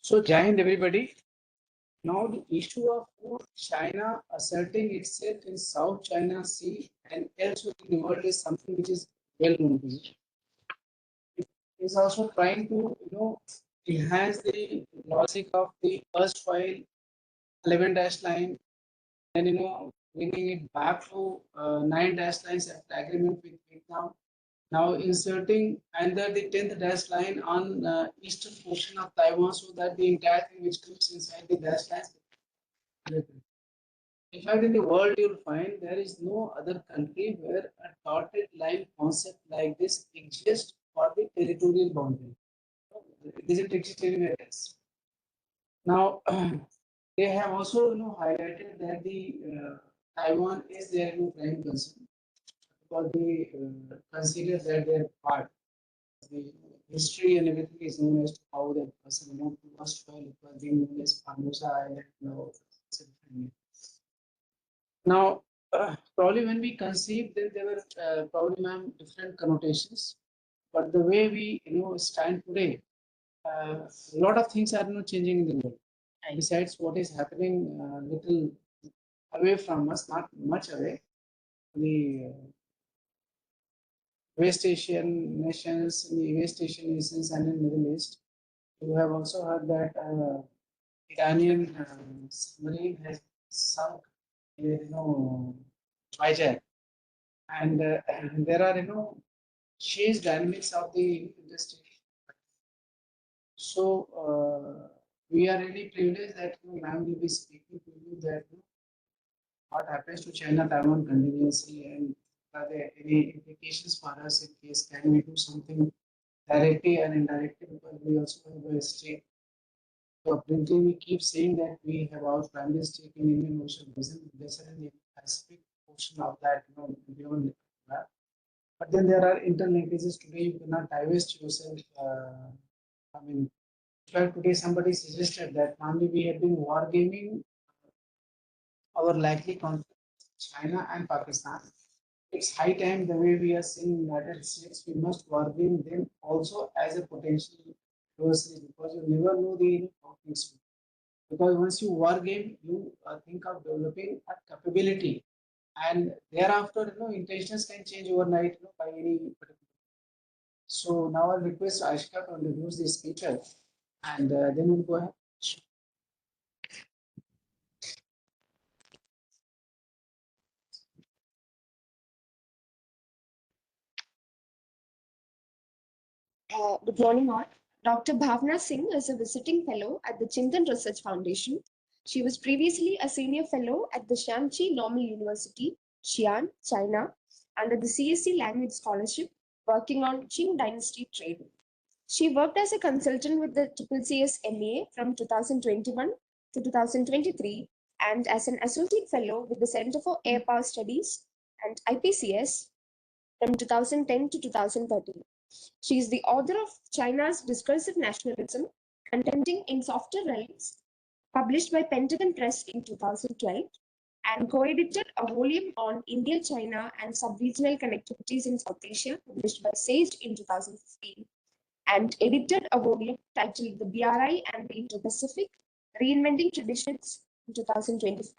So, Jai Hind, everybody. Now, the issue of China asserting itself in South China Sea and elsewhere in the world is something which is well known to you. It is also trying to, enhance the logic of the erstwhile 11 dash line, and bringing it back to 9 dash lines at agreement with Vietnam. Now inserting under the 10th dash line on eastern portion of Taiwan, so that the entire thing which comes inside the dash line. In fact, in the world, you'll find there is no other country where a dotted line concept like this exists for the territorial boundary. It doesn't exist anywhere else. Now, they have also highlighted that the Taiwan is their prime concern, because they consider that their part, the history and everything is known as to how that person moved to Australia, it was being known as Formosa Island. Now, probably when we conceived, then there were probably different connotations, but the way we stand today, a lot of things are changing in the world. And besides what is happening little away from us, not much away, the West Asian nations, the West Asian nations, and in Middle East, you have also heard that Iranian submarine has sunk, hijack, and there are changed dynamics of the industry. So we are really privileged that ma'am will be speaking to you that what happens to China-Taiwan contingency, and are there any implications for us in case can we do something directly and indirectly, because we also have a stake. So currently we keep saying that we have our primary stake in Indian Ocean Basin, in the Pacific portion of that, beyond that. But then there are interlinkages today. You cannot divest yourself. I mean, in fact, today somebody suggested that normally we have been wargaming our likely conflict with China and Pakistan. It's high time, the way we are seeing United States, we must wargame them also as a potential adversary, because you never know the how things will. Because once you wargame, you think of developing a capability, and thereafter, intentions can change overnight, by any particular. So now I'll request Aishka to introduce the speaker, and then we'll go ahead. Good morning, all. Dr. Bhavna Singh is a visiting fellow at the Chintan Research Foundation. She was previously a senior fellow at the Shanxi Normal University, Xi'an, China, under the CSC Language Scholarship, working on Qing Dynasty trade. She worked as a consultant with the CCS MEA from 2021 to 2023 and as an associate fellow with the Center for Air Power Studies and IPCS from 2010 to 2013. She is the author of China's Discursive Nationalism, Contending in Softer Realms, published by Pentagon Press in 2012, and co-edited a volume on India, China, and sub-regional connectivities in South Asia, published by SAGE in 2015, and edited a volume titled The BRI and the Indo-Pacific, Reinventing Traditions in 2025.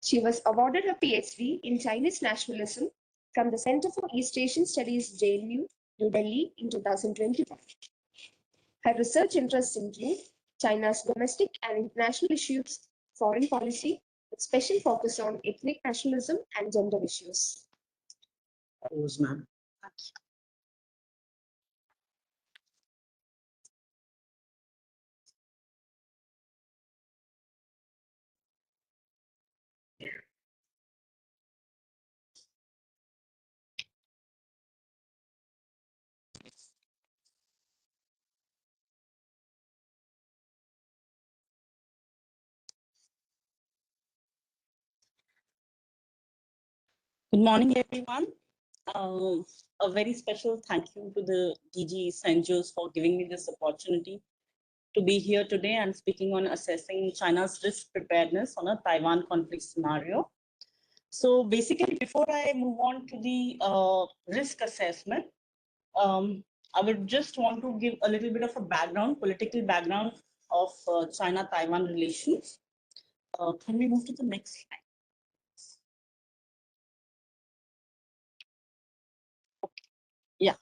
She was awarded a PhD in Chinese nationalism from the Center for East Asian Studies, JNU, New Delhi in 2021. Her research interests include China's domestic and international issues, foreign policy, with special focus on ethnic nationalism and gender issues. Yes, ma'am. Good morning, everyone. A very special thank you to the DG CENJOWS for giving me this opportunity to be here today and speaking on assessing China's risk preparedness on a Taiwan conflict scenario. So basically, before I move on to the risk assessment, I would just want to give a little bit of a background, political background of China-Taiwan relations. Can we move to the next slide? Yeah.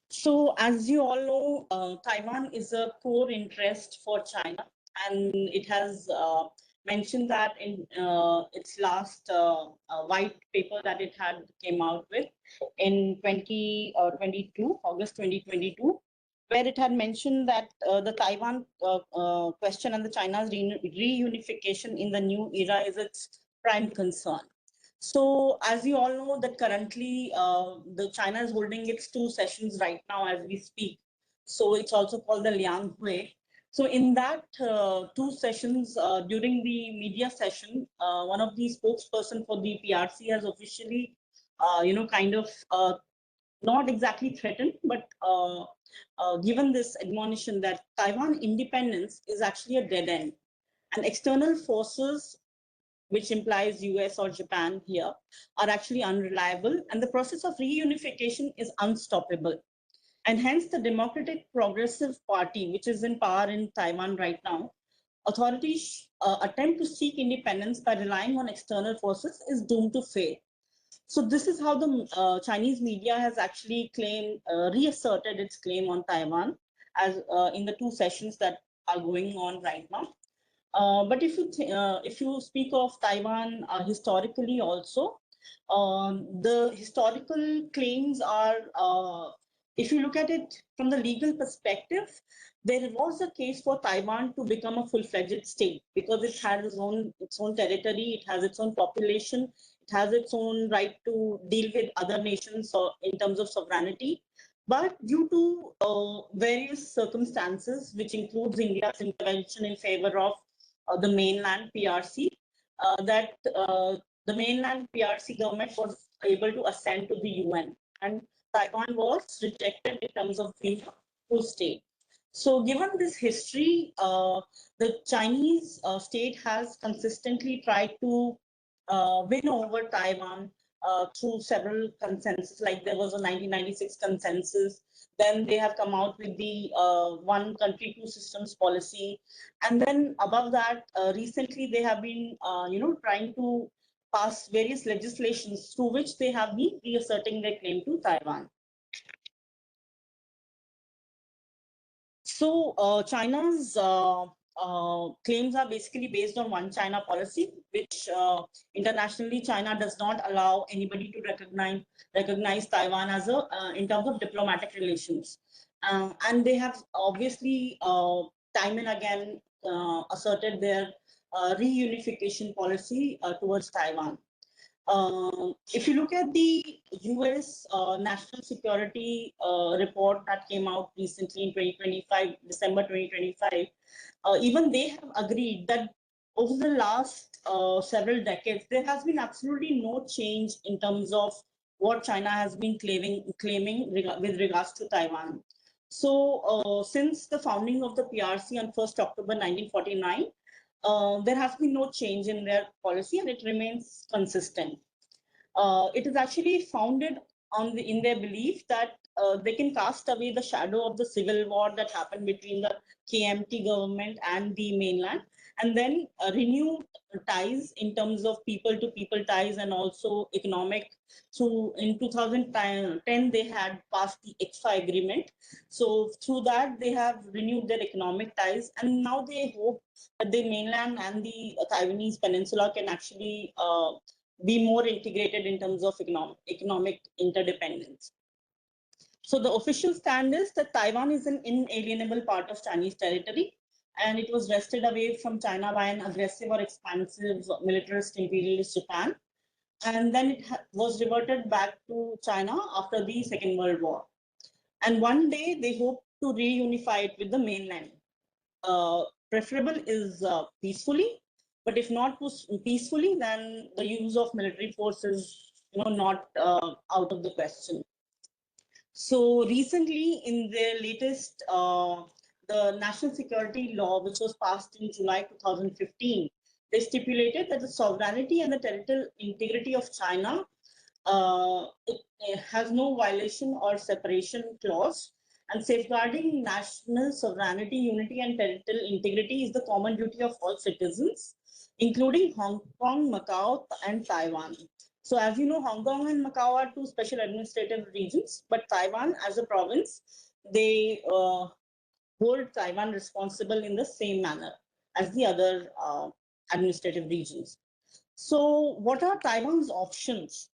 So as you all know, Taiwan is a core interest for China, and it has mentioned that in its last white paper that it had came out with in 2022, August 2022, where it had mentioned that the Taiwan question and the China's reunification in the new era is its prime concern. So as you all know that currently the China is holding its two sessions right now as we speak. So it's also called the Liang Hui. So in that two sessions, during the media session, one of the spokesperson for the PRC has officially, kind of not exactly threatened, but given this admonition that Taiwan independence is actually a dead end, and external forces, which implies US or Japan here, are actually unreliable, and the process of reunification is unstoppable. And hence the Democratic Progressive Party, which is in power in Taiwan right now, authorities attempt to seek independence by relying on external forces is doomed to fail. So this is how the Chinese media has actually reasserted its claim on Taiwan as in the two sessions that are going on right now. But if you speak of Taiwan historically also, the historical claims are, if you look at it from the legal perspective, there was a case for Taiwan to become a full-fledged state because it has its own territory, it has its own population, it has its own right to deal with other nations in terms of sovereignty. But due to various circumstances, which includes India's intervention in favor of the mainland PRC, that the mainland PRC government was able to ascend to the UN, and Taiwan was rejected in terms of being a full state. So given this history, the Chinese state has consistently tried to win over Taiwan through several consensus, like there was a 1996 consensus. Then they have come out with the one country, two systems policy. And then above that, recently they have been, trying to pass various legislations through which they have been reasserting their claim to Taiwan. So China's claims are basically based on one China policy, which internationally China does not allow anybody to recognize Taiwan as a in terms of diplomatic relations, and they have obviously time and again asserted their reunification policy towards Taiwan. If you look at the US National Security report that came out recently in 2025, December 2025, even they have agreed that over the last several decades, there has been absolutely no change in terms of what China has been claiming with regards to Taiwan. So since the founding of the PRC on 1st October 1949, there has been no change in their policy and it remains consistent. It is actually founded in their belief that they can cast away the shadow of the civil war that happened between the KMT government and the mainland, and then renew ties in terms of people-to-people ties and also economic. So in 2010, they had passed the ICFA agreement. So through that, they have renewed their economic ties, and now they hope that the mainland and the Taiwanese peninsula can actually be more integrated in terms of economic interdependence. So the official stand is that Taiwan is an inalienable part of Chinese territory, and it was wrested away from China by an aggressive or expansive militarist imperialist Japan. And then it was reverted back to China after the Second World War. And one day they hope to reunify it with the mainland. Preferable is peacefully, but if not peacefully, then the use of military force is not out of the question. So recently, in their latest, the national security law, which was passed in July 2015, they stipulated that the sovereignty and the territorial integrity of China it has no violation or separation clause, And safeguarding national sovereignty, unity, and territorial integrity is the common duty of all citizens, including Hong Kong, Macau, and Taiwan. So as you know, Hong Kong and Macau are two special administrative regions, but Taiwan as a province, they hold Taiwan responsible in the same manner as the other administrative regions. So what are Taiwan's options?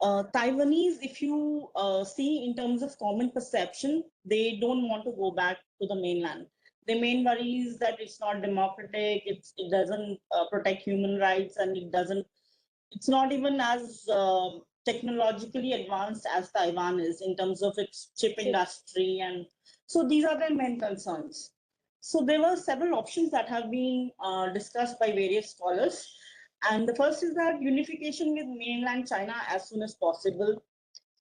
Taiwanese, if you see in terms of common perception, they don't want to go back to the mainland. The main worry is that it's not democratic, it doesn't protect human rights, and it's not even as technologically advanced as Taiwan is in terms of its chip industry. And so these are their main concerns. So there were several options that have been discussed by various scholars. And the first is that unification with mainland China as soon as possible.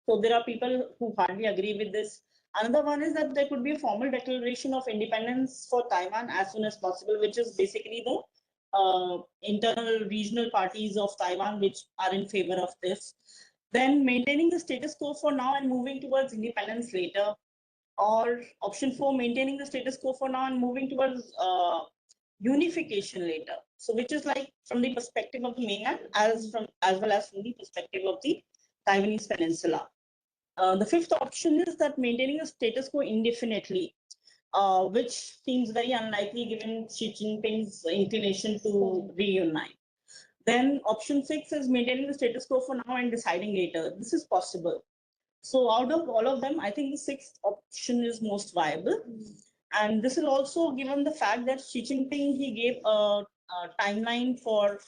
So there are people who hardly agree with this. Another one is that there could be a formal declaration of independence for Taiwan as soon as possible, which is basically the internal regional parties of Taiwan which are in favor of this. Then maintaining the status quo for now and moving towards independence later. Or option 4, maintaining the status quo for now and moving towards unification later. So which is like from the perspective of the mainland as well as from the perspective of the Taiwanese peninsula. The fifth option is that maintaining a status quo indefinitely, which seems very unlikely given Xi Jinping's inclination to reunite. Then option 6 is maintaining the status quo for now and deciding later. This is possible. So out of all of them, I think the sixth option is most viable. And this is also given the fact that Xi Jinping, he gave a timeline for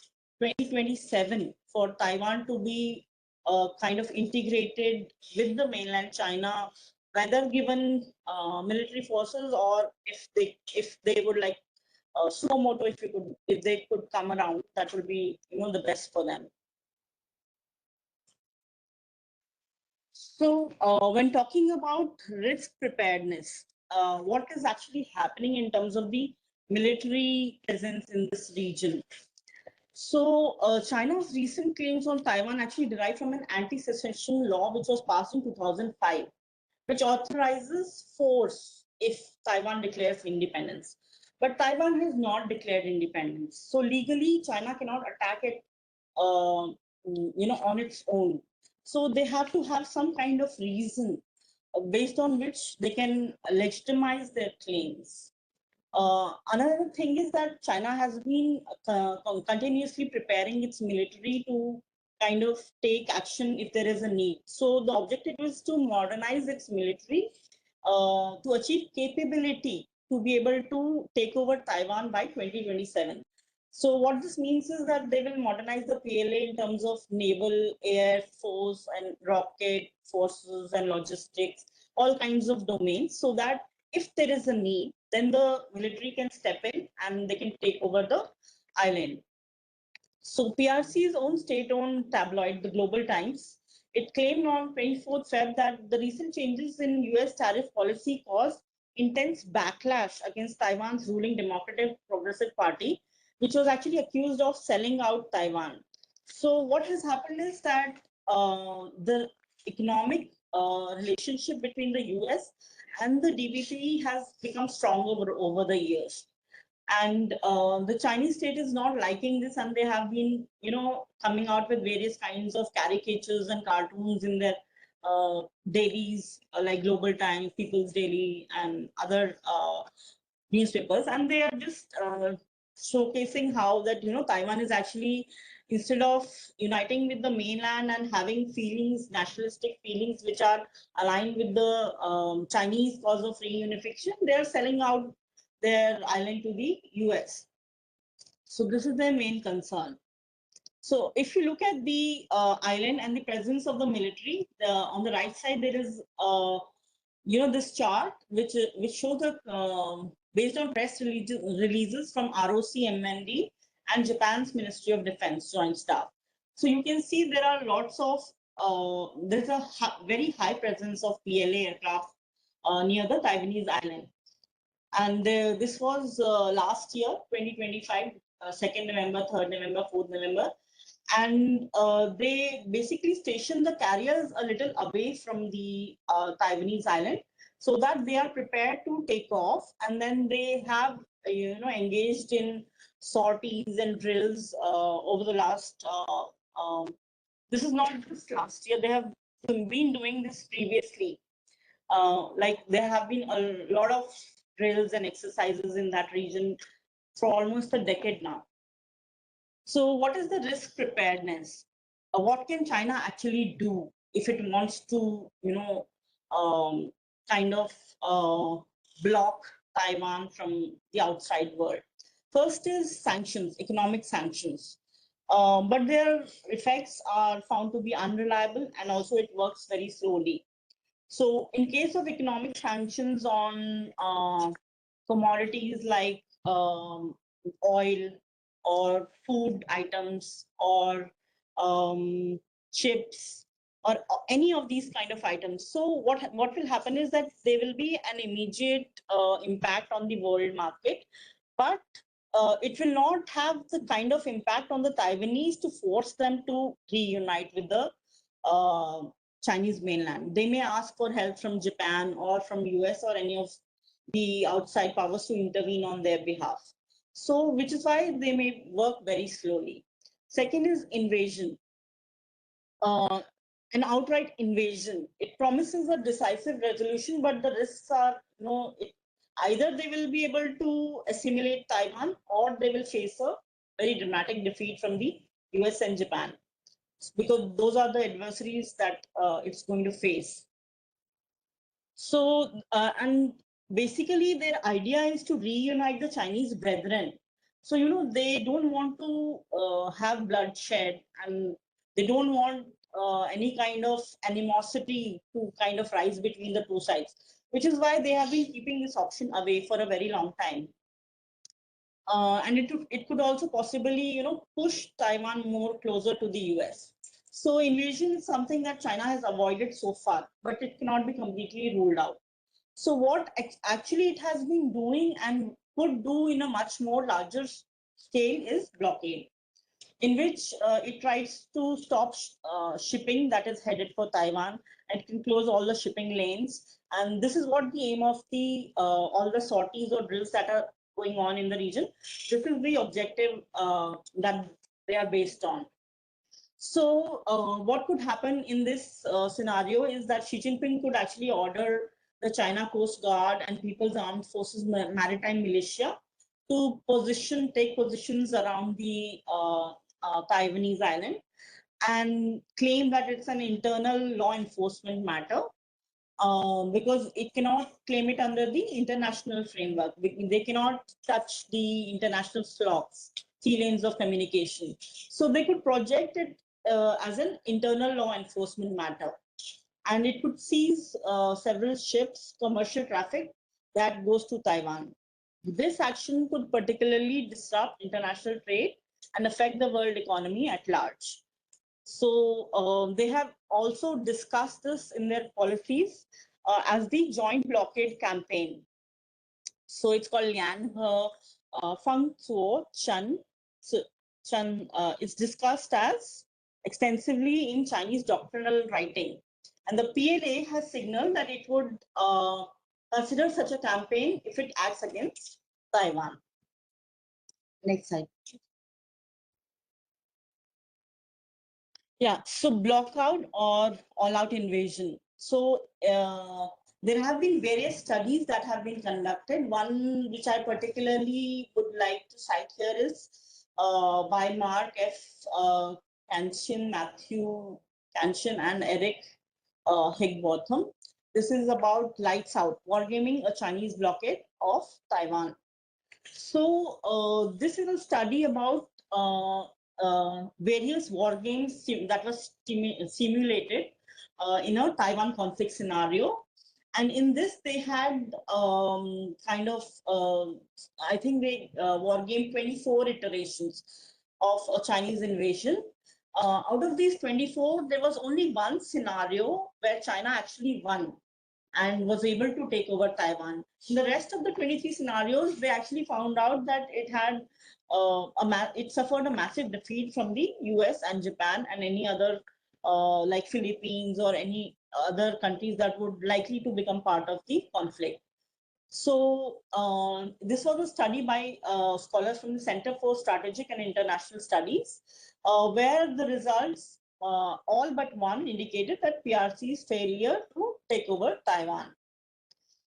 2027 for Taiwan to be kind of integrated with the mainland China, whether given military forces or if they would like suo moto, if they could come around, that would be the best for them. So when talking about risk preparedness, what is actually happening in terms of the military presence in this region? So China's recent claims on Taiwan actually derive from an anti-secession law which was passed in 2005, which authorizes force if Taiwan declares independence. But Taiwan has not declared independence. So legally, China cannot attack it on its own. So they have to have some kind of reason based on which they can legitimize their claims. Another thing is that China has been continuously preparing its military to kind of take action if there is a need. So the objective is to modernize its military to achieve capability to be able to take over Taiwan by 2027. So what this means is that they will modernize the PLA in terms of naval, air force, and rocket forces and logistics, all kinds of domains, so that if there is a need, then the military can step in and they can take over the island. So PRC's own state-owned tabloid, the Global Times, it claimed on 24th Feb that the recent changes in US tariff policy caused intense backlash against Taiwan's ruling Democratic Progressive Party, which was actually accused of selling out Taiwan. So what has happened is that the economic relationship between the US and the DPP has become stronger over the years. And the Chinese state is not liking this, and they have been, coming out with various kinds of caricatures and cartoons in their dailies, like Global Times, People's Daily, and other newspapers, and they are just showcasing how that Taiwan is actually, instead of uniting with the mainland and having feelings, nationalistic feelings, which are aligned with the Chinese cause of reunification, they are selling out their island to the US. So this is their main concern. So if you look at the island and the presence of the military, on the right side there is this chart which shows the based on press releases from ROC MND and Japan's Ministry of Defense Joint Staff. So you can see there are lots of there's a very high presence of PLA aircraft near the Taiwanese island. And this was last year, 2025, 2nd November, 3rd November, 4th November. And they basically stationed the carriers a little away from the Taiwanese island so that they are prepared to take off, and then they have engaged in sorties and drills over the last this is not just last year, they have been doing this previously. Like there have been a lot of drills and exercises in that region for almost a decade now. So what is the risk preparedness? What can China actually do if it wants to, um, kind of block Taiwan from the outside world? First is sanctions, economic sanctions. But their effects are found to be unreliable, and also it works very slowly. So in case of economic sanctions on commodities like oil or food items or chips or any of these kind of items, so what will happen is that there will be an immediate impact on the world market, but it will not have the kind of impact on the Taiwanese to force them to reunite with the uh, Chinese mainland. They may ask for help from Japan or from US or any of the outside powers to intervene on their behalf. So, which is why they may work very slowly. Second is invasion. Uh, an outright invasion. It promises a decisive resolution, but the risks are, either they will be able to assimilate Taiwan or they will face a very dramatic defeat from the US and Japan, because those are the adversaries that it's going to face. So, and basically their idea is to reunite the Chinese brethren. So, they don't want to have bloodshed, and they don't want any kind of animosity to kind of rise between the two sides, which is why they have been keeping this option away for a very long time. And it could also possibly, push Taiwan more closer to the US. So invasion is something that China has avoided so far, but it cannot be completely ruled out. So what actually it has been doing and could do in a much more larger scale is blockade, in which it tries to stop shipping that is headed for Taiwan, and can close all the shipping lanes. And this is what the aim of the all the sorties or drills that are going on in the region. This is the objective that they are based on. So what could happen in this scenario is that Xi Jinping could actually order the China Coast Guard and People's Armed Forces Maritime Militia to take positions around the Taiwanese island, and claim that it's an internal law enforcement matter, because it cannot claim it under the international framework. They cannot touch the international slots, sea lanes of communication. So they could project it as an internal law enforcement matter. And it could seize several ships, commercial traffic that goes to Taiwan. This action could particularly disrupt international trade and affect the world economy at large. So they have also discussed this in their policies as the joint blockade campaign. So it's called Lian He Feng Zuo Chen. So Chen is discussed as extensively in Chinese doctrinal writing. And the PLA has signaled that it would consider such a campaign if it acts against Taiwan. Next slide. Yeah, so blockout or all-out invasion. So there have been various studies that have been conducted. One which I particularly would like to cite here is by Mark F. Canshin, Matthew Canshin, and Eric Higbotham. This is about Lights Out, Wargaming, a Chinese blockade of Taiwan. So this is a study about various war games that was simulated in a Taiwan conflict scenario. And in this, they had I think they war game 24 iterations of a Chinese invasion. Out of these 24, there was only one scenario where China actually won and was able to take over Taiwan. In the rest of the 23 scenarios, they actually found out that it had it suffered a massive defeat from the US and Japan and any other like Philippines or any other countries that would likely to become part of the conflict. So this was a study by scholars from the Center for Strategic and International Studies, where the results, all but one, indicated that PRC's failure to take over Taiwan.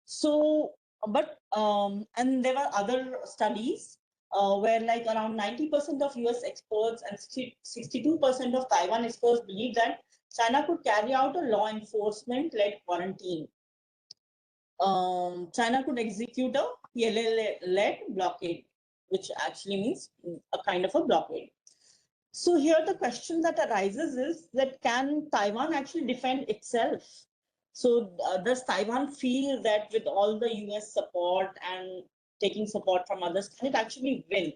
So, and there were other studies where like around 90% of US experts and 62% of Taiwan experts believe that China could carry out a law enforcement-led quarantine. China could execute a PLA-led blockade, which actually means a kind of a blockade. So here the question that arises is that can Taiwan actually defend itself? So does Taiwan feel that with all the US support and taking support from others, can it actually win?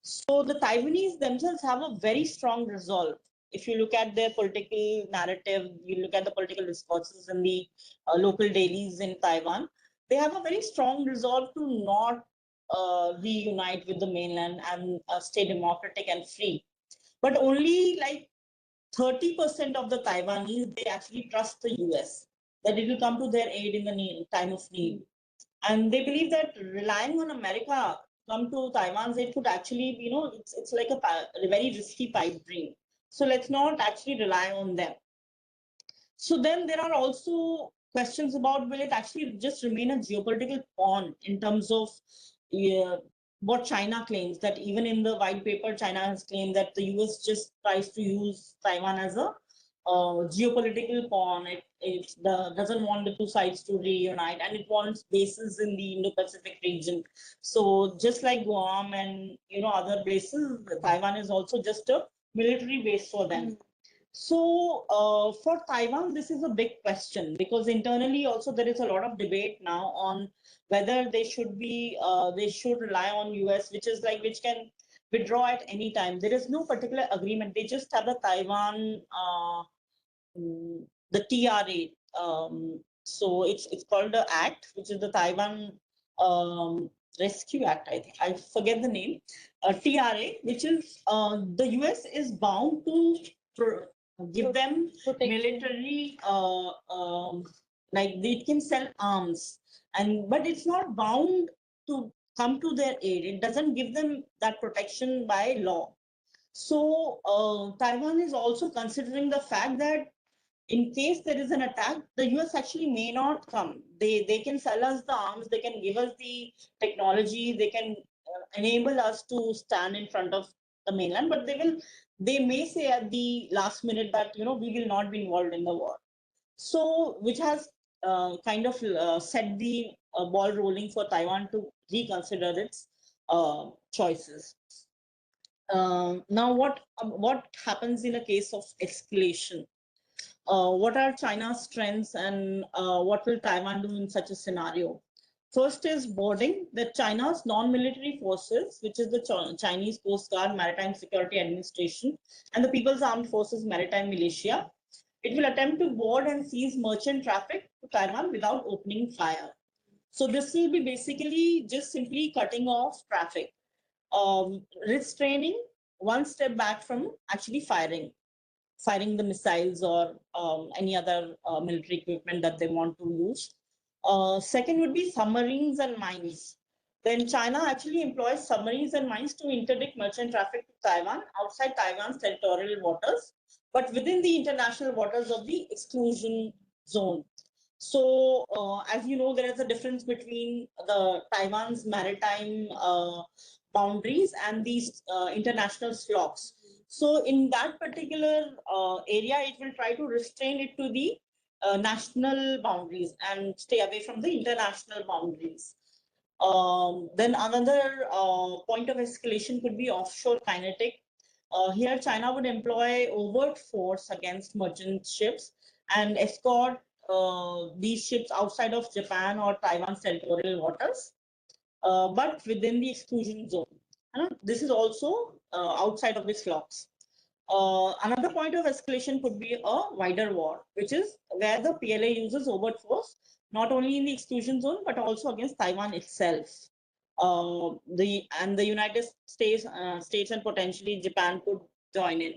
So the Taiwanese themselves have a very strong resolve. If you look at their political narrative, you look at the political discourses in the local dailies in Taiwan, they have a very strong resolve to not reunite with the mainland and stay democratic and free. But only like 30% of the Taiwanese, they actually trust the US, that it will come to their aid in the time of need. And they believe that relying on America come to Taiwan's aid could actually, it's like a very risky pipe dream. So let's not actually rely on them. So then there are also questions about, will it actually just remain a geopolitical pawn in terms of what China claims, that even in the white paper, China has claimed that the US just tries to use Taiwan as a geopolitical pawn. It doesn't want the two sides to reunite, and it wants bases in the Indo-Pacific region. So just like Guam and other places, Taiwan is also just a military base for them. So for Taiwan, this is a big question, because internally also there is a lot of debate now on whether they should rely on US, which can withdraw at any time. There is no particular agreement. They just have the Taiwan, the TRA. So it's called the Act, which is the Taiwan Rescue Act. I think I forget the name. TRA, which is the US is bound to give them military, like they can sell arms, but it's not bound to come to their aid. It doesn't give them that protection by law. So Taiwan is also considering the fact that in case there is an attack, the US actually may not come. They can sell us the arms, they can give us the technology, they can enable us to stand in front of the mainland, but they may say at the last minute that we will not be involved in the war. So which has kind of set the ball rolling for Taiwan to reconsider its choices. Now what happens in a case of escalation? What are China's strengths, and what will Taiwan do in such a scenario? First is boarding. That China's non-military forces, which is the Chinese Coast Guard, Maritime Security Administration, and the People's Armed Forces Maritime Militia, it will attempt to board and seize merchant traffic to Taiwan without opening fire. So this will be basically just simply cutting off traffic, restraining one step back from actually firing the missiles or any other military equipment that they want to use. Second would be submarines and mines. Then China actually employs submarines and mines to interdict merchant traffic to Taiwan outside Taiwan's territorial waters, but within the international waters of the exclusion zone. So as you know, there is a difference between the Taiwan's maritime boundaries and these international slots. So in that particular area, it will try to restrain it to the national boundaries and stay away from the international boundaries. Then another point of escalation could be offshore kinetic. Here, China would employ overt force against merchant ships and escort these ships outside of Japan or Taiwan's territorial waters, but within the exclusion zone. This is also outside of its locks. Another point of escalation could be a wider war, which is where the PLA uses overt force, not only in the exclusion zone, but also against Taiwan itself. The United States and potentially Japan could join in.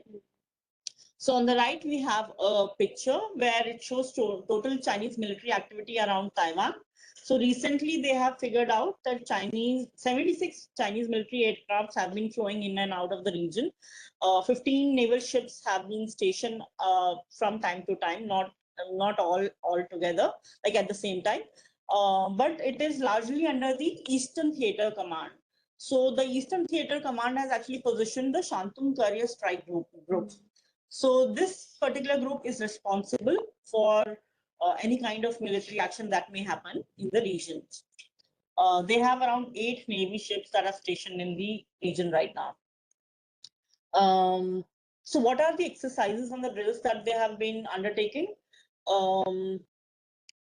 So on the right, we have a picture where it shows total Chinese military activity around Taiwan. So recently, they have figured out that 76 Chinese military aircrafts have been flowing in and out of the region. 15 naval ships have been stationed from time to time, not all together, like at the same time. But it is largely under the Eastern Theater Command. So the Eastern Theater Command has actually positioned the Shantung Carrier Strike Group. So this particular group is responsible for any kind of military action that may happen in the region. They have around 8 Navy ships that are stationed in the region right now. So what are the exercises and the drills that they have been undertaking? Um,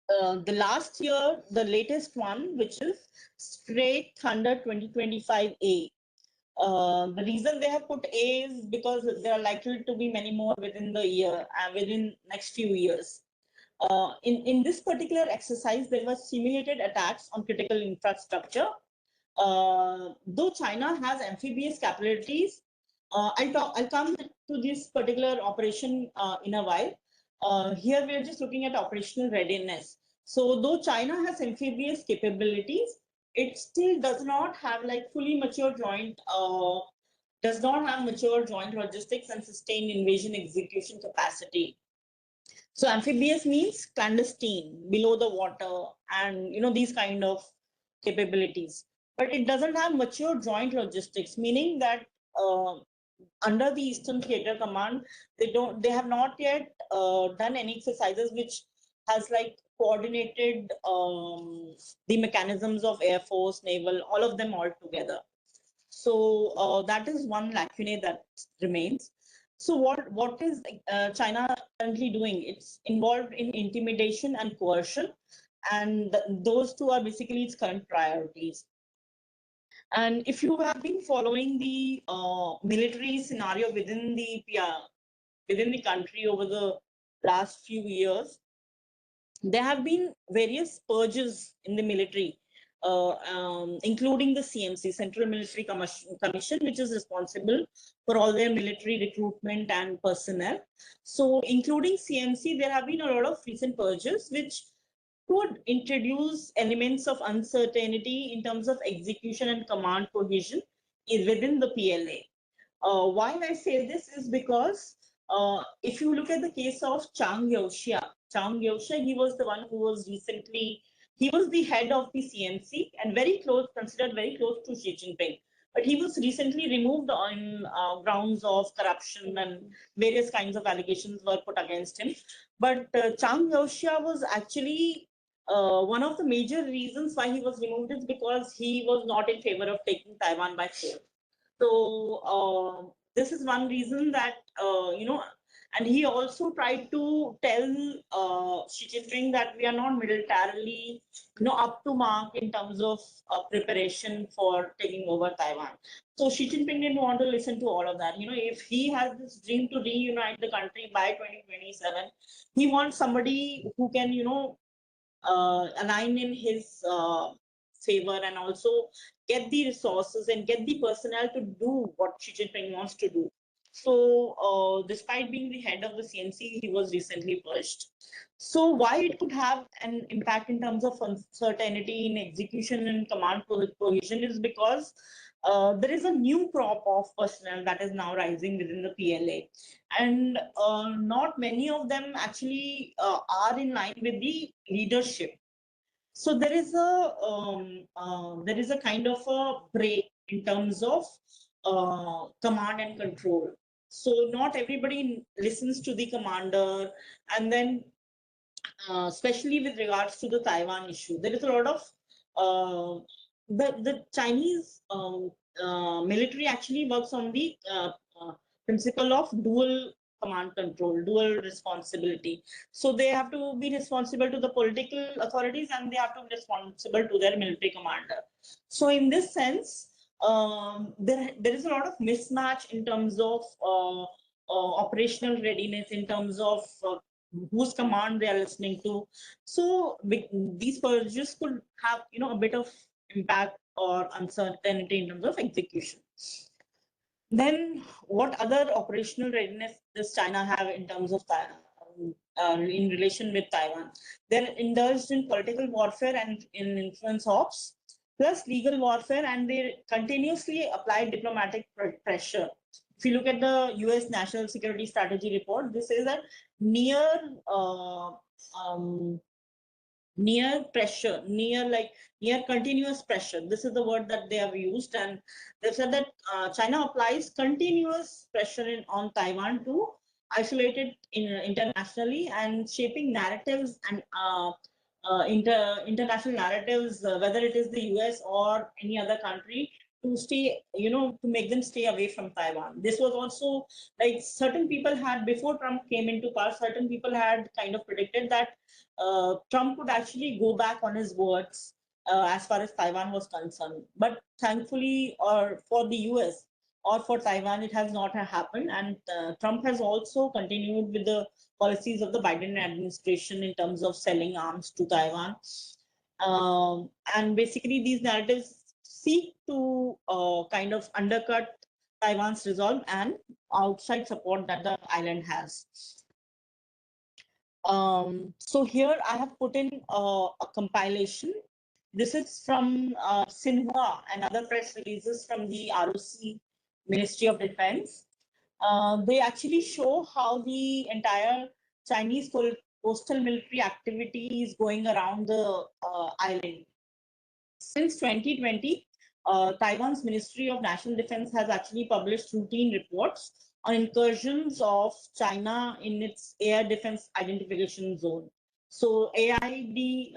the last year, the latest one, which is Straight Thunder 2025A. The reason they have put A is because there are likely to be many more within the year and within next few years. In this particular exercise, there were simulated attacks on critical infrastructure. Though China has amphibious capabilities, I'll come to this particular operation in a while. Here we are just looking at operational readiness. So though China has amphibious capabilities, it still does not have like fully mature joint, does not have mature joint logistics and sustained invasion execution capacity. So amphibious means clandestine, below the water, and these kind of capabilities. But it doesn't have mature joint logistics, meaning that under the Eastern Theater Command, they have not yet done any exercises which has like coordinated the mechanisms of Air Force, Naval, all of them all together. So that is one lacuna that remains. So what is China currently doing? It's involved in intimidation and coercion, and those two are basically its current priorities. And if you have been following the military scenario within the country over the last few years, there have been various purges in the military, including the CMC, Central Military Commission, which is responsible for all their military recruitment and personnel. So, including CMC, there have been a lot of recent purges which could introduce elements of uncertainty in terms of execution and command cohesion within the PLA. Why I say this is because if you look at the case of Chang Yaoxia, he was the one who was recently, he was the head of the CMC and very close, considered very close to Xi Jinping. But he was recently removed on grounds of corruption and various kinds of allegations were put against him. But Chang Yaoxia was actually one of the major reasons why he was removed is because he was not in favor of taking Taiwan by force. So this is one reason that and he also tried to tell Xi Jinping that we are not militarily, up to mark in terms of preparation for taking over Taiwan. So Xi Jinping didn't want to listen to all of that. If he has this dream to reunite the country by 2027, he wants somebody who can, align in his favor and also get the resources and get the personnel to do what Xi Jinping wants to do. So, despite being the head of the CNC, he was recently purged. So, why it could have an impact in terms of uncertainty in execution and command cohesion is because there is a new crop of personnel that is now rising within the PLA, and not many of them actually are in line with the leadership. So there is a kind of a break in terms of command and control. So not everybody listens to the commander, and then especially with regards to the Taiwan issue, there is a lot of the Chinese military actually works on the principle of dual command control, dual responsibility. So they have to be responsible to the political authorities and they have to be responsible to their military commander. So in this sense, there is a lot of mismatch in terms of operational readiness, in terms of whose command they are listening to. So these purges could have a bit of impact or uncertainty in terms of execution. Then what other operational readiness does China have in terms of in relation with Taiwan? They're indulged in political warfare and in influence ops, plus legal warfare, and they continuously apply diplomatic pressure. If you look at the US National Security Strategy report, this says that near um, near pressure, near continuous pressure. This is the word that they have used, and they've said that China applies continuous pressure on Taiwan to isolate it internationally and shaping narratives and international narratives, whether it is the US or any other country, to stay, to make them stay away from Taiwan. This was also like certain people had, before Trump came into power, certain people had kind of predicted that Trump could actually go back on his words as far as Taiwan was concerned. But thankfully, or for the US or for Taiwan, it has not happened. And Trump has also continued with the policies of the Biden administration in terms of selling arms to Taiwan. And basically, these narratives seek to kind of undercut Taiwan's resolve and outside support that the island has. So here I have put in a compilation. This is from Xinhua and other press releases from the ROC Ministry of Defense. They actually show how the entire Chinese coastal military activity is going around the island. Since 2020, Taiwan's Ministry of National Defense has actually published routine reports on incursions of China in its air defense identification zone. So ADIZ,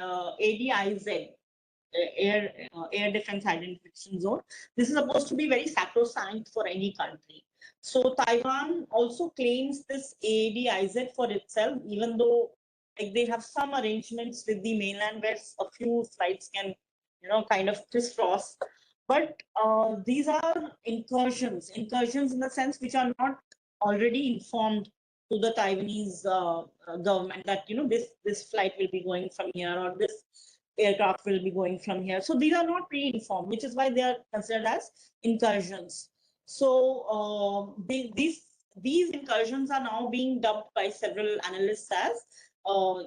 air defense identification zone. This is supposed to be very sacrosanct for any country. So Taiwan also claims this ADIZ for itself, even though like they have some arrangements with the mainland where a few flights can, kind of crisscross. But these are incursions in the sense which are not already informed to the Taiwanese government that this flight will be going from here, or this aircraft will be going from here. So these are not pre-informed, which is why they are considered as incursions. So these incursions are now being dubbed by several analysts as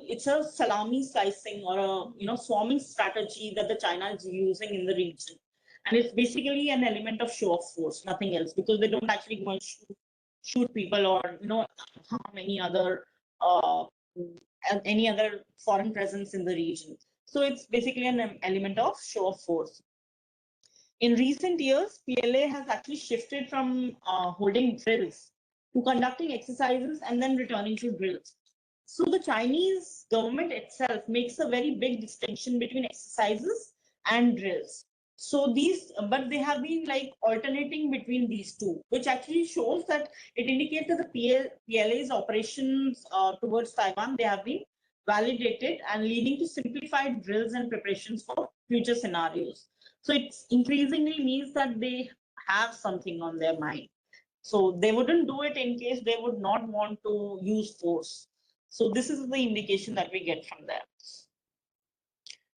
it's a salami slicing or a swarming strategy that the China is using in the region, and it's basically an element of show of force, nothing else, because they don't actually go and shoot people or harm uh, any other foreign presence in the region. So it's basically an element of show of force. In recent years, PLA has actually shifted from holding drills to conducting exercises and then returning to drills. So the Chinese government itself makes a very big distinction between exercises and drills. So but they have been like alternating between these two, which actually shows that it indicates that the PLA's operations towards Taiwan, they have been validated and leading to simplified drills and preparations for future scenarios. So it increasingly means that they have something on their mind. So they wouldn't do it in case they would not want to use force. So this is the indication that we get from there.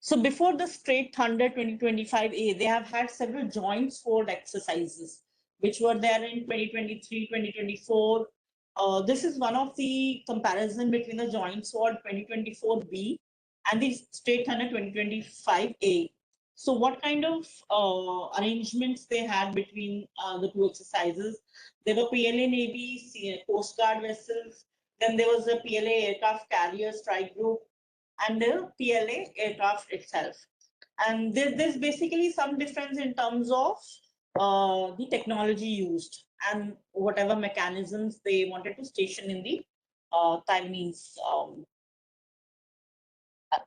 So before the Straight Thunder 2025A, they have had several joint sword exercises, which were there in 2023, 2024. This is one of the comparison between the Joint Sword 2024B and the Straight Thunder 2025A. So what kind of arrangements they had between the two exercises? There were PLA Navy Coast Guard vessels. Then there was a PLA aircraft carrier strike group and the PLA aircraft itself. And there's basically some difference in terms of the technology used and whatever mechanisms they wanted to station in the Taiwanese.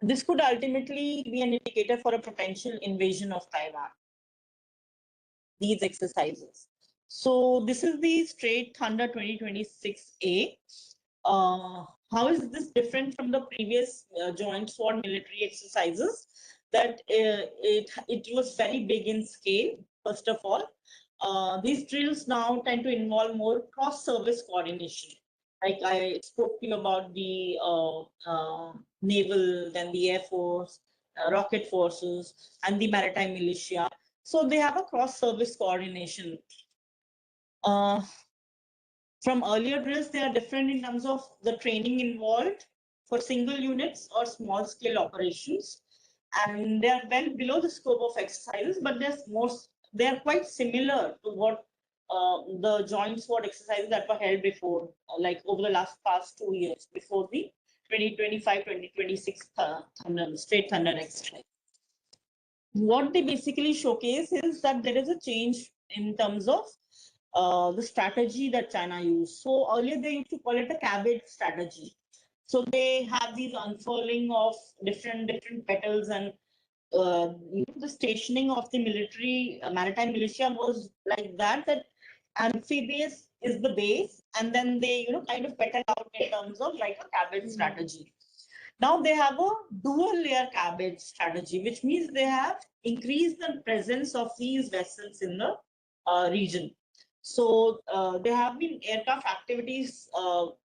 This could ultimately be an indicator for a potential invasion of Taiwan, these exercises. So this is the Straight Thunder 2026A. How is this different from the previous joint sword military exercises? That it was very big in scale, first of all. These drills now tend to involve more cross-service coordination. Like I spoke to you about the naval, then the air force, rocket forces, and the maritime militia. So they have a cross-service coordination. Uh, From earlier drills, they are different in terms of the training involved for single units or small scale operations. And they are well below the scope of exercises, but they are quite similar to what the joint sword exercises that were held before, like over the past 2 years before the 2025-2026 Straight Thunder exercise. What they basically showcase is that there is a change in terms of the strategy that China used. So earlier they used to call it a cabbage strategy. So they have these unfurling of different petals, and the stationing of the military maritime militia was like that. That amphibious is the base, and then they kind of petal out in terms of like a cabbage strategy. Now they have a dual layer cabbage strategy, which means they have increased the presence of these vessels in the region. So there have been aircraft activities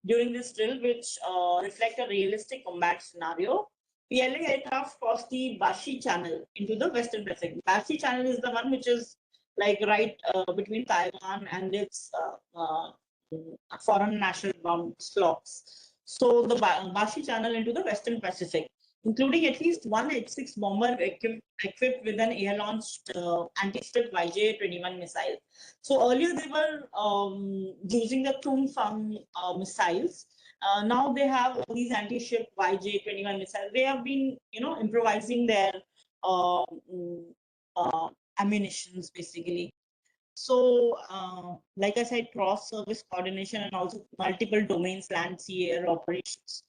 during this drill, which reflect a realistic combat scenario. PLA aircraft crossed the Bashi Channel into the Western Pacific. Bashi Channel is the one which is like right between Taiwan and its foreign national bound blocks. So the Bashi Channel into the Western Pacific, including at least one H-6 bomber equipped with an air-launched anti-ship YJ-21 missile. So earlier they were using the Tung Fang missiles. Now they have these anti-ship YJ-21 missiles. They have been, improvising their ammunitions basically. So, like I said, cross-service coordination and also multiple domains, land, sea, air operations.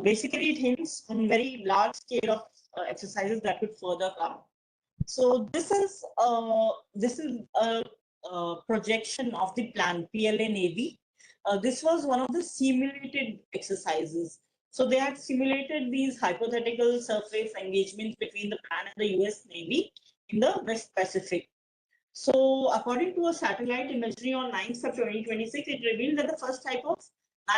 Basically, it hints on very large scale of exercises that could further come. So this is a projection of the plan PLA Navy. This was one of the simulated exercises. So they had simulated these hypothetical surface engagements between the plan and the US Navy in the West Pacific. So according to a satellite imagery on 9th of 2026, it revealed that the first type of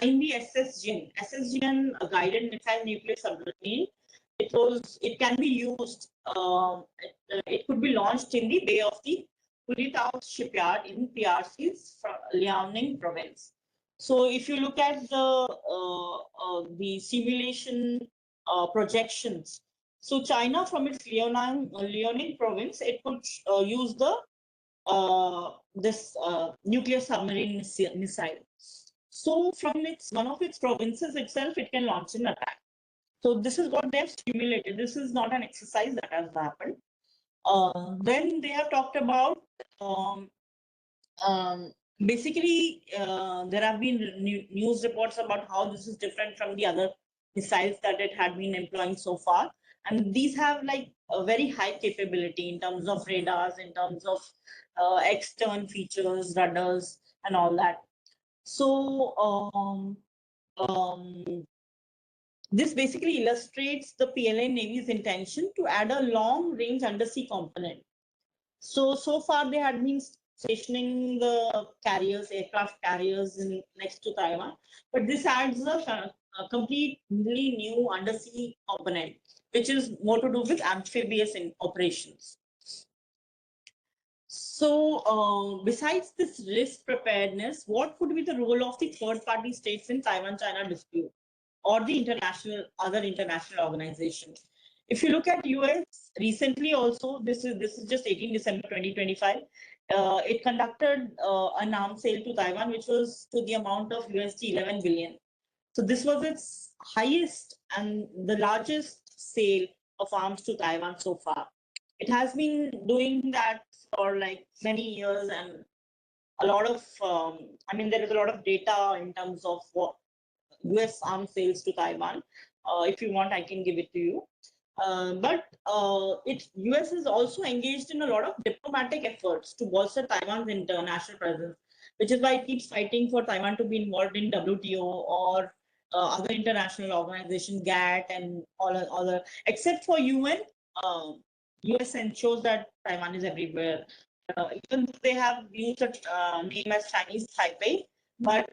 9B SSGN, a guided missile nuclear submarine, it can be used, it could be launched in the Bay of the Puritao shipyard in PRC's Liaoning province. So if you look at the simulation projections, so China from its Liaoning province, it could use this nuclear submarine missile. So from one of its provinces itself, it can launch an attack. So this is what they have simulated. This is not an exercise that has happened. Then they have talked about basically there have been news reports about how this is different from the other missiles that it had been employing so far. And these have like a very high capability in terms of radars, in terms of external features, rudders, and all that. So this basically illustrates the PLA Navy's intention to add a long-range undersea component. So far they had been stationing the aircraft carriers next to Taiwan, but this adds a completely new undersea component, which is more to do with amphibious operations. So besides this risk preparedness, what could be the role of the third-party states in Taiwan-China dispute or the other international organizations? If you look at US recently, also this is just 18 December 2025. It conducted an arms sale to Taiwan, which was to the amount of USD 11 billion. So this was its highest and the largest sale of arms to Taiwan so far. It has been doing that for like many years, and a lot of there is a lot of data in terms of what US arms sales to Taiwan. If you want, I can give it to you. But US is also engaged in a lot of diplomatic efforts to bolster Taiwan's international presence, which is why it keeps fighting for Taiwan to be involved in WTO or other international organizations, GATT, and all other, except for UN. US ensures that Taiwan is everywhere. Even though they have used the name as Chinese Taipei, but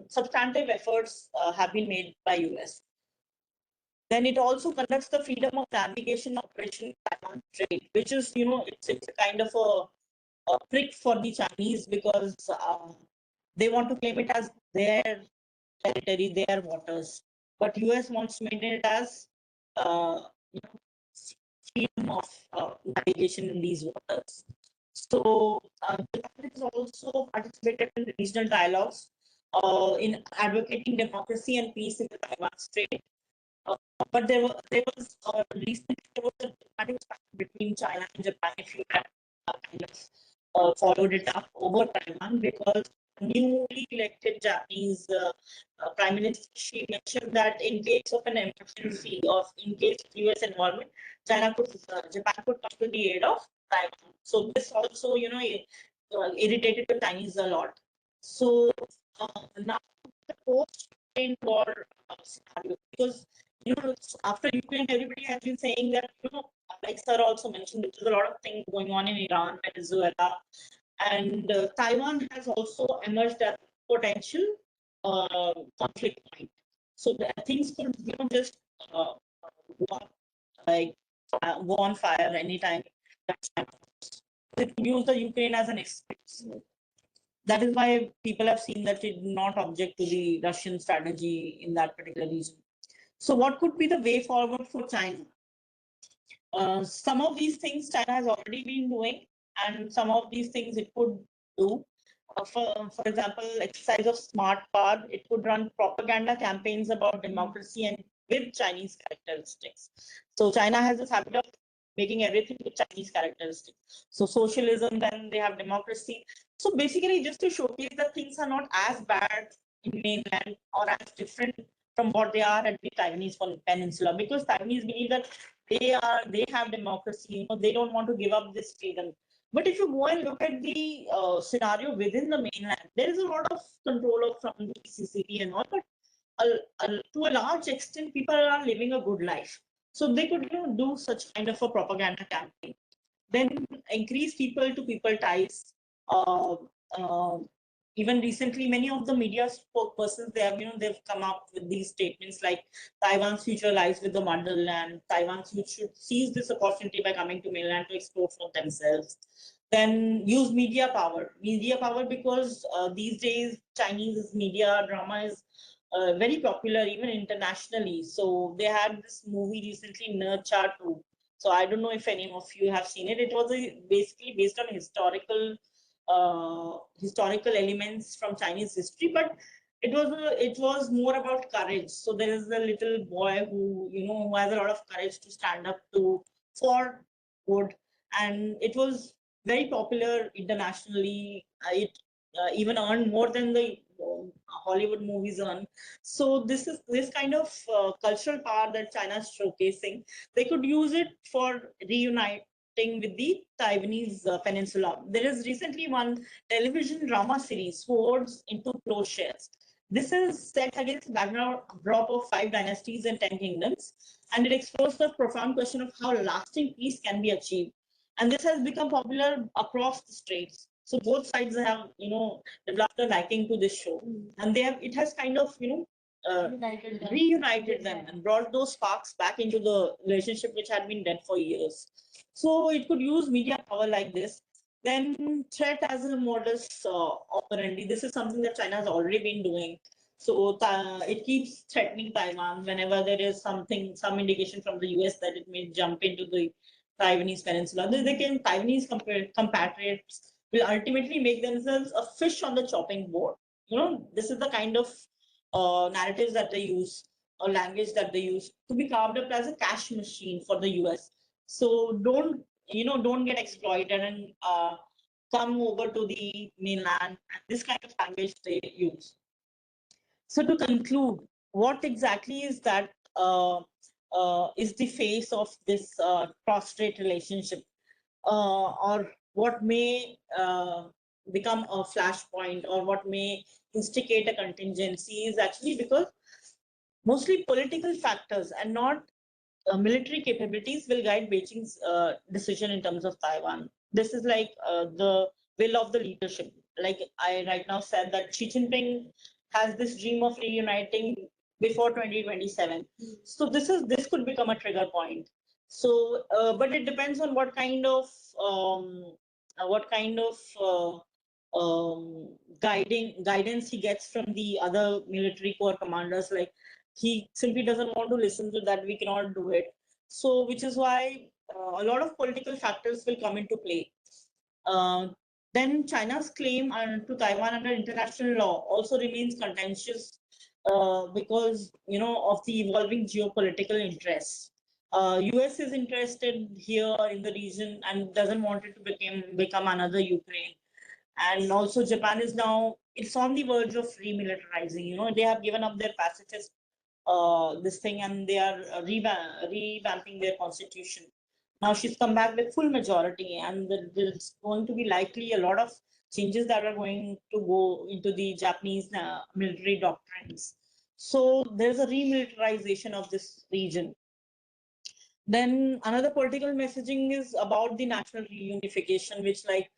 substantive efforts have been made by US. Then it also conducts the freedom of navigation operation Taiwan trade, which is, it's a kind of a trick for the Chinese, because they want to claim it as their territory, their waters. But US wants to maintain it as you know, freedom of navigation in these waters. So Japan has also participated in regional dialogues in advocating democracy and peace in the Taiwan Strait. Uh, but there was recently there was a diplomatic spat between China and Japan. If you had kind of followed it up over Taiwan, because newly elected Japanese Prime Minister, she mentioned that in case of an emergency or in case of US involvement, Japan could come to the aid of Taiwan. So this also, irritated the Chinese a lot. So now the post-Ukraine war scenario, because after Ukraine, everybody has been saying that like sir also mentioned, there's a lot of things going on in Iran, Venezuela, and Taiwan has also emerged as a potential conflict point. So things could just go on, like go on fire anytime. They could use the Ukraine as an excuse. That is why people have seen that it did not object to the Russian strategy in that particular region. So what could be the way forward for China? Some of these things China has already been doing, and some of these things it could do. For example, exercise of smart power, it could run propaganda campaigns about democracy and with Chinese characteristics. So China has this habit of making everything with Chinese characteristics. So socialism, then they have democracy. So basically, just to showcase that things are not as bad in mainland or as different from what they are at the Taiwanese peninsula, because Taiwanese believe that they have democracy. They don't want to give up this freedom. But if you go and look at the scenario within the mainland, there is a lot of control from the CCP and all, but to a large extent, people are living a good life. So they could do such kind of a propaganda campaign. Then increase people to people ties. Uh, uh, Even recently, many of the media spokespersons they've come up with these statements like Taiwan's future lies with the motherland. Taiwan's youth should seize this opportunity by coming to mainland to explore for themselves. Then use media power because these days Chinese media drama is very popular even internationally. So they had this movie recently, Nurcha 2. So I don't know if any of you have seen it. It was basically based on historical elements from Chinese history, but it was more about courage. So there is a little boy who has a lot of courage to stand up for good, and it was very popular internationally. It even earned more than the Hollywood movies earn. So this kind of cultural power that China is showcasing. They could use it for reuniting with the Taiwanese peninsula. There is recently one television drama series, Swords into Plowshares. This is set against the backdrop of 5 dynasties and 10 kingdoms, and it explores the profound question of how lasting peace can be achieved. And this has become popular across the straits. So both sides have, developed a liking to this show, and it has kind of, reunited them and brought those sparks back into the relationship which had been dead for years. So it could use media power like this. Then threat as a modus operandi. This is something that China has already been doing. So it keeps threatening Taiwan whenever there is some indication from the US that it may jump into the Taiwanese peninsula. Taiwanese compatriots will ultimately make themselves a fish on the chopping board. This is the kind of narratives that they use or language that they use to be carved up as a cash machine for the US. So don't get exploited and come over to the mainland. This kind of language they use. So to conclude, what exactly is that is the face of this cross-strait relationship, or what may become a flashpoint, or what may instigate a contingency is actually because mostly political factors and not military capabilities will guide Beijing's decision in terms of Taiwan. This is like the will of the leadership. Like I right now said that Xi Jinping has this dream of reuniting before 2027. So this could become a trigger point. So, but it depends on what kind of guidance he gets from the other military corps commanders. Like, he simply doesn't want to listen to that. We cannot do it. So, which is why a lot of political factors will come into play. Uh, then China's claim to Taiwan under international law also remains contentious because, of the evolving geopolitical interests. US is interested here in the region and doesn't want it to become another Ukraine. And also Japan is now, it's on the verge of remilitarizing. They have given up their pacifist this thing, and they are revamping their constitution. Now she's come back with full majority, and there's going to be likely a lot of changes that are going to go into the Japanese military doctrines. So there's a remilitarization of this region. Then another political messaging is about the national reunification, which, like,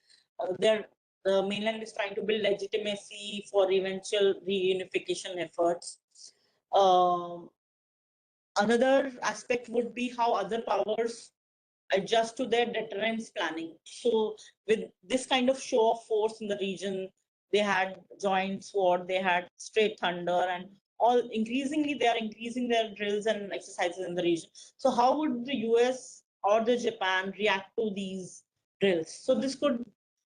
the mainland is trying to build legitimacy for eventual reunification efforts. Um, Another aspect would be how other powers adjust to their deterrence planning. So, with this kind of show of force in the region, they had joint sword, they had straight thunder, and all increasingly they are increasing their drills and exercises in the region. So, how would the US or the Japan react to these drills? So, this could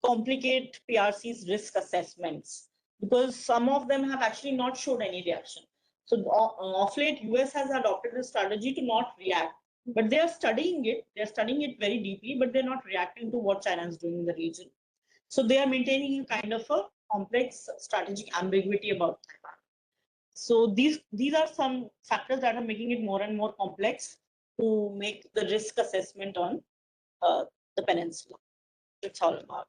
complicate PRC's risk assessments because some of them have actually not showed any reaction. So, of late, US has adopted a strategy to not react, but they are studying it. They're studying it very deeply, but they're not reacting to what China is doing in the region. So they are maintaining a kind of a complex strategic ambiguity about Taiwan. So these are some factors that are making it more and more complex to make the risk assessment on the peninsula. That's all about.